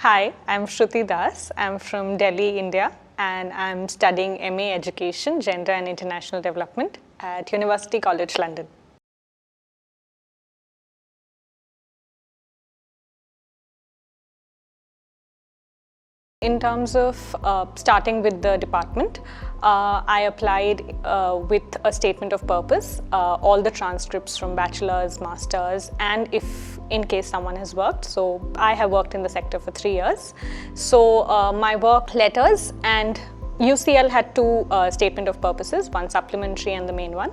Hi, I'm Shruti Das. I'm from Delhi, India, and I'm studying MA Education, Gender and International Development at University College London. In terms of starting with the department, I applied with a statement of purpose, all the transcripts from bachelor's, master's, and if in case someone has worked. So I have worked in the sector for 3 years. So my work letters and UCL had two statement of purposes, one supplementary and the main one.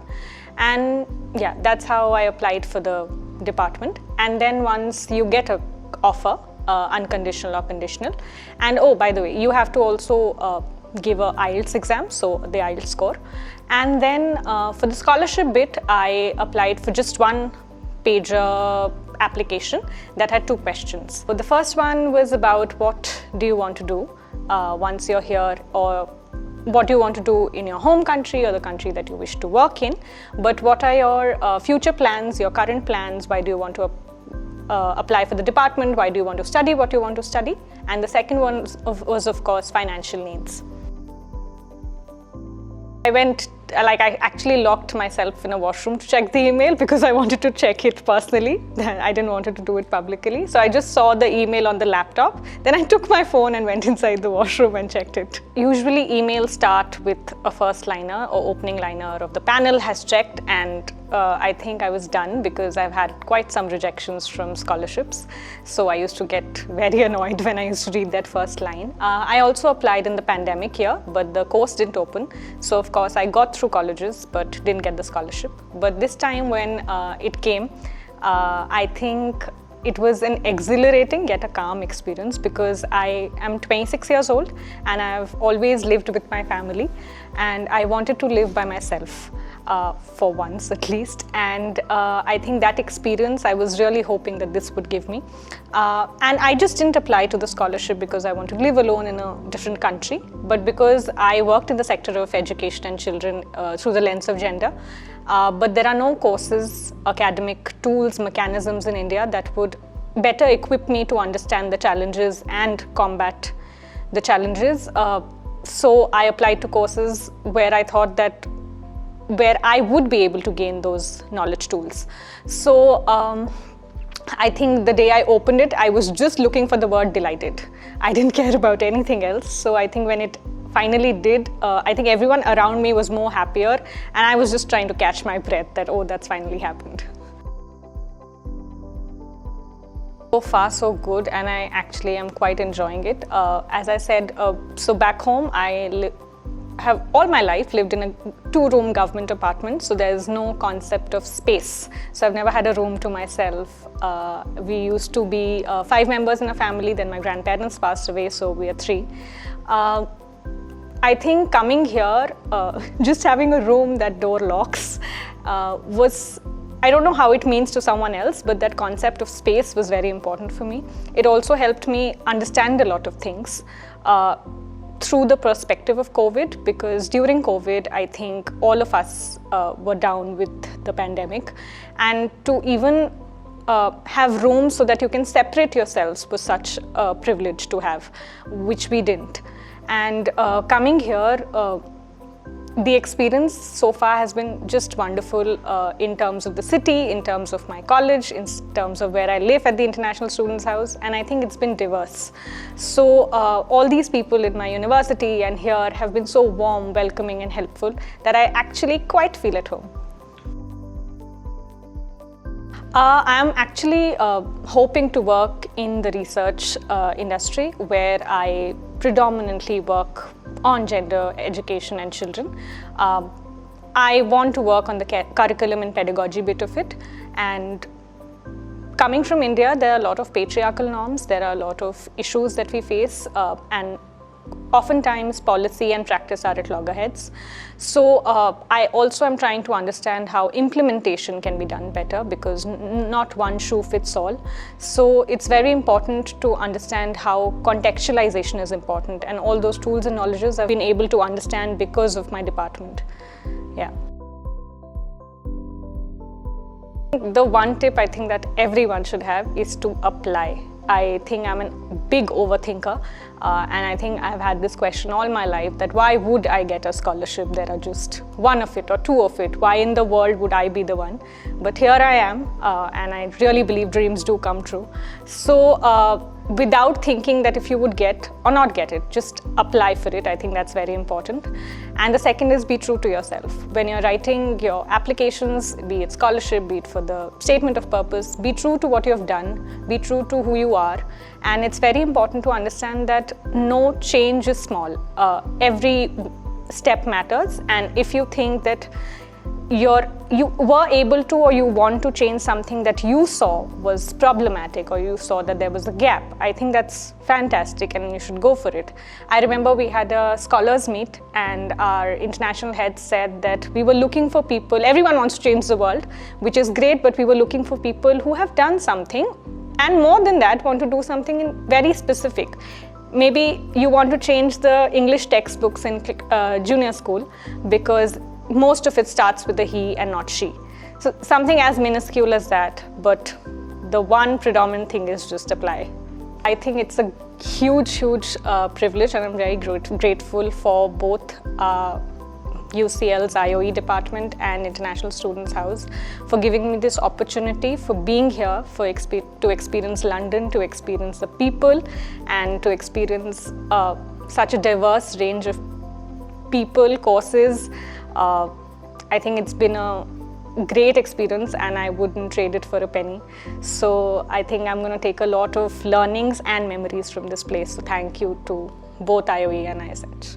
And yeah, that's how I applied for the department. And then once you get an offer, unconditional or conditional. And oh, by the way, you have to also give a IELTS exam, so the IELTS score. And then for the scholarship bit, I applied for just one page application that had 2 questions. So the first one was about what do you want to do once you're here, or what do you want to do in your home country or the country that you wish to work in, but what are your future plans, your current plans, why do you want to apply for the department, why do you want to study what you want to study, and the second one was of course financial needs. I actually locked myself in a washroom to check the email because I wanted to check it personally. I didn't want to do it publicly. So I just saw the email on the laptop. Then I took my phone and went inside the washroom and checked it. Usually emails start with a first liner or opening liner of the panel has checked, and I think I was done because I've had quite some rejections from scholarships. So I used to get very annoyed when I used to read that first line. I also applied in the pandemic year, but the course didn't open. So of course I got through colleges but didn't get the scholarship. But this time when it came, I think it was an exhilarating yet a calm experience because I am 26 years old and I've always lived with my family, and I wanted to live by myself for once at least. And I think that experience I was really hoping that this would give me. And I just didn't apply to the scholarship because I want to live alone in a different country, but because I worked in the sector of education and children through the lens of gender. But there are no courses, academic tools, mechanisms in India that would better equip me to understand the challenges and combat the challenges. So I applied to courses where I thought that where I would be able to gain those knowledge tools. So I think the day I opened it, I was just looking for the word delighted. I didn't care about anything else. So I think when it finally did, I think everyone around me was more happier, and I was just trying to catch my breath that, oh, that's finally happened. So far so good, and I actually am quite enjoying it. As I said, so back home I have all my life lived in a 2-room government apartment, so there's no concept of space. So I've never had a room to myself. We used to be 5 members in a family, then my grandparents passed away, so we are 3. I think coming here, just having a room that door locks was, I don't know how it means to someone else, but that concept of space was very important for me. It also helped me understand a lot of things through the perspective of COVID, because during COVID, I think all of us were down with the pandemic, and to even have rooms so that you can separate yourselves was such a privilege to have, which we didn't. And coming here, the experience so far has been just wonderful in terms of the city, in terms of my college, in terms of where I live at the International Students House, and I think it's been diverse. So all these people in my university and here have been so warm, welcoming and helpful that I actually quite feel at home. I'm actually hoping to work in the research industry, where I predominantly work on gender, education and children. I want to work on the curriculum and pedagogy bit of it. And coming from India, there are a lot of patriarchal norms, there are a lot of issues that we face, and oftentimes policy and practice are at loggerheads. So I also am trying to understand how implementation can be done better, because not one shoe fits all. So it's very important to understand how contextualization is important, and all those tools and knowledges I've been able to understand because of my department. Yeah. The one tip I think that everyone should have is to apply. I think I'm a big overthinker, and I think I've had this question all my life, that why would I get a scholarship? There are just one of it or two of it. Why in the world would I be the one? But here I am, and I really believe dreams do come true. So without thinking that if you would get or not get it, just apply for it. I think that's very important. And the second is be true to yourself. When you're writing your applications, be it scholarship, be it for the statement of purpose, be true to what you have done, be true to who you are. And it's very important to understand that no change is small. Every step matters. And if you think that you were able to, or you want to change something that you saw was problematic, or you saw that there was a gap, I think that's fantastic and you should go for it. I remember we had a scholars meet and our international head said that we were looking for people, everyone wants to change the world, which is great, but we were looking for people who have done something, and more than that, want to do something very specific. Maybe you want to change the English textbooks in junior school because most of it starts with a he and not she. So something as minuscule as that, but the one predominant thing is just apply. I think it's a huge privilege, and I'm very grateful for both UCL's IOE department and International Students House for giving me this opportunity, for being here, to experience London, to experience the people, and to experience such a diverse range of people, courses. I think it's been a great experience and I wouldn't trade it for a penny. So I think I'm going to take a lot of learnings and memories from this place. So thank you to both IOE and ISH.